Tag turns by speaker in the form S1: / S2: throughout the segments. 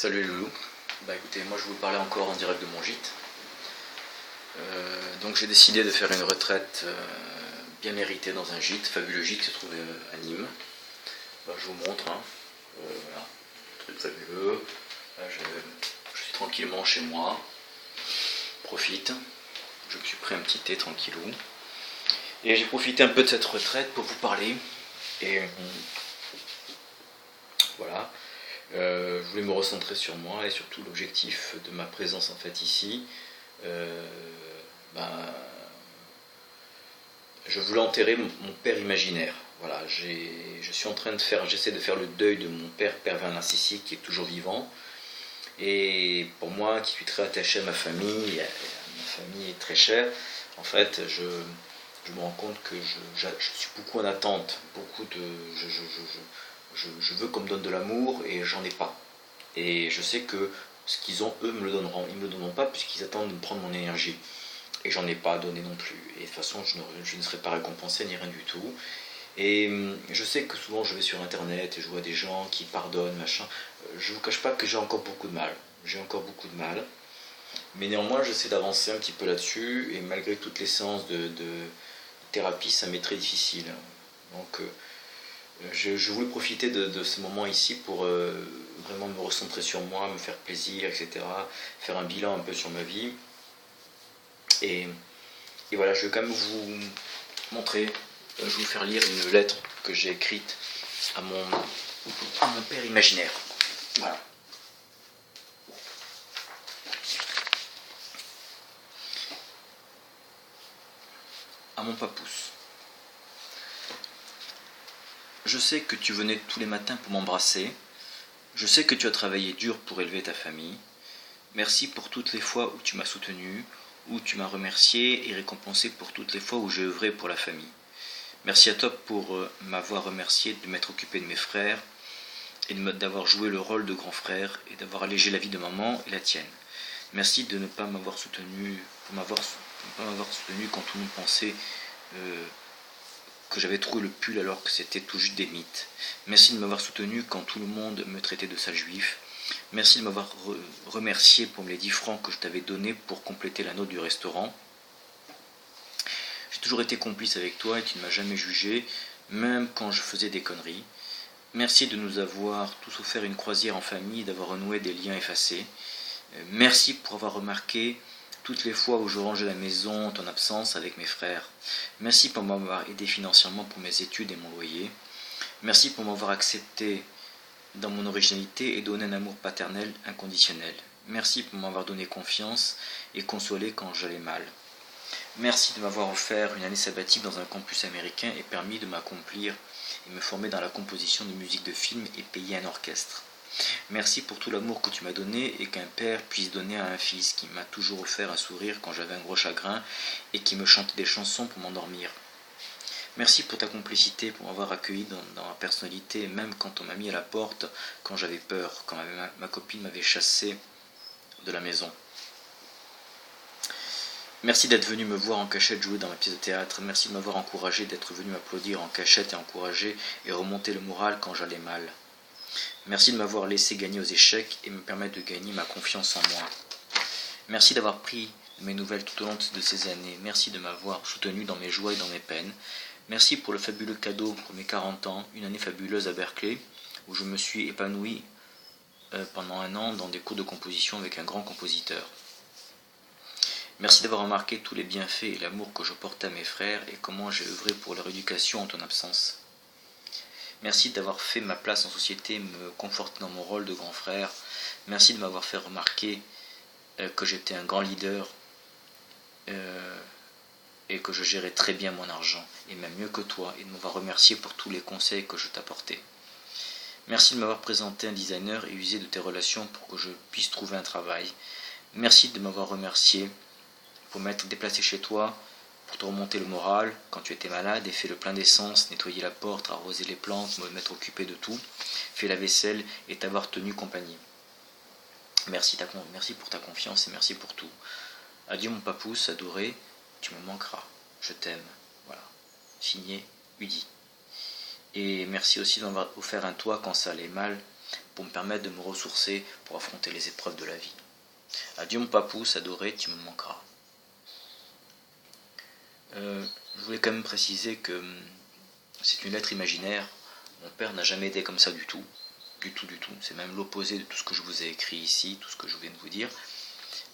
S1: Salut les loulous. Bah écoutez, moi je vais vous parler encore en direct de mon gîte. Donc j'ai décidé de faire une retraite bien méritée dans un gîte, fabuleux gîte qui se trouve à Nîmes. Bah, je vous montre, hein. Voilà, truc fabuleux. Là, je suis tranquillement chez moi. Profite. Je me suis pris un petit thé tranquillou. Et j'ai profité un peu de cette retraite pour vous parler. Et voilà. Je voulais me recentrer sur moi et surtout l'objectif de ma présence en fait ici. Euh, ben, je voulais enterrer mon père imaginaire. Voilà, je suis en train de faire, j'essaie de faire le deuil de mon père pervers narcissique qui est toujours vivant. Et pour moi, qui suis très attaché à ma famille est très chère, en fait, je me rends compte que je suis beaucoup en attente, beaucoup de, je veux qu'on me donne de l'amour et j'en ai pas. Et je sais que ce qu'ils ont, eux, me le donneront. Ils me le donneront pas puisqu'ils attendent de me prendre mon énergie. Et j'en ai pas donné non plus. Et de toute façon, je ne serai pas récompensé ni rien du tout. Et je sais que souvent je vais sur internet et je vois des gens qui pardonnent, machin. Je vous cache pas que j'ai encore beaucoup de mal. J'ai encore beaucoup de mal. Mais néanmoins, j'essaie d'avancer un petit peu là-dessus. Et malgré toutes les séances de thérapie, ça m'est très difficile. Donc, je voulais profiter de ce moment ici pour vraiment me recentrer sur moi, me faire plaisir, etc. Faire un bilan un peu sur ma vie. Et voilà, je vais quand même vous montrer, je vais vous faire lire une lettre que j'ai écrite à mon père imaginaire. Voilà. À mon papousse. Je sais que tu venais tous les matins pour m'embrasser. Je sais que tu as travaillé dur pour élever ta famille. Merci pour toutes les fois où tu m'as soutenu, où tu m'as remercié et récompensé pour toutes les fois où j'ai œuvré pour la famille. Merci à toi pour m'avoir remercié de m'être occupé de mes frères et d'avoir joué le rôle de grand frère et d'avoir allégé la vie de maman et la tienne. Merci de ne pas m'avoir soutenu, quand tout le monde pensait que j'avais trouvé le pull alors que c'était tout juste des mythes. Merci de m'avoir soutenu quand tout le monde me traitait de sale juif. Merci de m'avoir remercié pour les 10 francs que je t'avais donnés pour compléter la note du restaurant. J'ai toujours été complice avec toi et tu ne m'as jamais jugé, même quand je faisais des conneries. Merci de nous avoir tous offert une croisière en famille et d'avoir renoué des liens effacés. Merci pour avoir remarqué toutes les fois où je rangeais la maison en ton absence avec mes frères. Merci pour m'avoir aidé financièrement pour mes études et mon loyer. Merci pour m'avoir accepté dans mon originalité et donné un amour paternel inconditionnel. Merci pour m'avoir donné confiance et consolé quand j'allais mal. Merci de m'avoir offert une année sabbatique dans un campus américain et permis de m'accomplir et me former dans la composition de musique de film et payer un orchestre. Merci pour tout l'amour que tu m'as donné et qu'un père puisse donner à un fils qui m'a toujours offert un sourire quand j'avais un gros chagrin et qui me chantait des chansons pour m'endormir. Merci pour ta complicité, pour m'avoir accueilli dans ma personnalité, même quand on m'a mis à la porte, quand j'avais peur, quand ma copine m'avait chassé de la maison. Merci d'être venu me voir en cachette jouer dans ma pièce de théâtre. Merci de m'avoir encouragé, d'être venu m'applaudir en cachette et encourager et remonter le moral quand j'allais mal. Merci de m'avoir laissé gagner aux échecs et me permettre de gagner ma confiance en moi. Merci d'avoir pris mes nouvelles tout au long de ces années. Merci de m'avoir soutenu dans mes joies et dans mes peines. Merci pour le fabuleux cadeau pour mes 40 ans, une année fabuleuse à Berkeley, où je me suis épanoui pendant un an dans des cours de composition avec un grand compositeur. Merci d'avoir remarqué tous les bienfaits et l'amour que je portais à mes frères et comment j'ai œuvré pour leur éducation en ton absence. Merci d'avoir fait ma place en société, me conforter dans mon rôle de grand frère. Merci de m'avoir fait remarquer que j'étais un grand leader et que je gérais très bien mon argent, et même mieux que toi, et de m'avoir remercié pour tous les conseils que je t'apportais. Merci de m'avoir présenté un designer et usé de tes relations pour que je puisse trouver un travail. Merci de m'avoir remercié pour m'être déplacé chez toi, pour te remonter le moral quand tu étais malade et fait le plein d'essence, nettoyer la porte, arroser les plantes, m'être occupé de tout, fait la vaisselle et t'avoir tenu compagnie. Merci pour ta confiance et merci pour tout. Adieu mon papousse adoré, tu me manqueras, je t'aime. Voilà. Signé Udi. Et merci aussi de m'avoir offert un toit quand ça allait mal, pour me permettre de me ressourcer pour affronter les épreuves de la vie. Adieu mon papousse adoré, tu me manqueras. Je voulais quand même préciser que c'est une lettre imaginaire. Mon père n'a jamais été comme ça du tout. Du tout. C'est même l'opposé de tout ce que je vous ai écrit ici, tout ce que je viens de vous dire.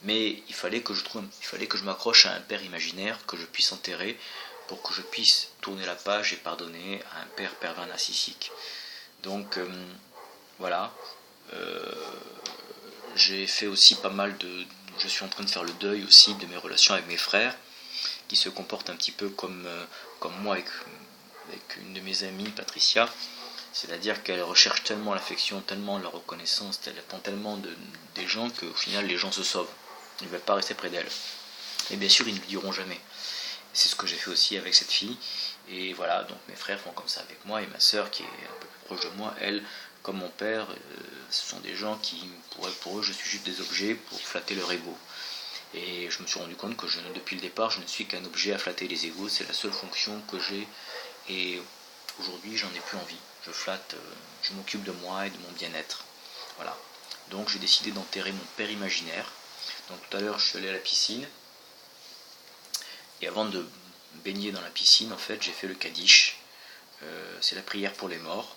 S1: Mais il fallait que je m'accroche à un père imaginaire que je puisse enterrer pour que je puisse tourner la page et pardonner à un père pervers narcissique. Donc voilà. J'ai fait aussi pas mal de... Je suis en train de faire le deuil aussi de mes relations avec mes frères, qui se comportent un petit peu comme moi avec une de mes amies, Patricia. C'est-à-dire qu'elle recherche tellement l'affection, tellement la reconnaissance, elle attend tellement des gens qu'au final les gens se sauvent. Ils ne veulent pas rester près d'elle. Et bien sûr, ils ne le diront jamais. C'est ce que j'ai fait aussi avec cette fille. Et voilà, donc mes frères font comme ça avec moi, et ma sœur qui est un peu plus proche de moi, elle, comme mon père, ce sont des gens qui, pour eux, je suis juste des objets pour flatter leur ego. Et je me suis rendu compte que depuis le départ, je ne suis qu'un objet à flatter les égos, c'est la seule fonction que j'ai. Et aujourd'hui, j'en ai plus envie. Je flatte, je m'occupe de moi et de mon bien-être. Voilà. Donc j'ai décidé d'enterrer mon père imaginaire. Donc tout à l'heure, je suis allé à la piscine. Et avant de baigner dans la piscine, en fait, j'ai fait le Kaddish. C'est la prière pour les morts.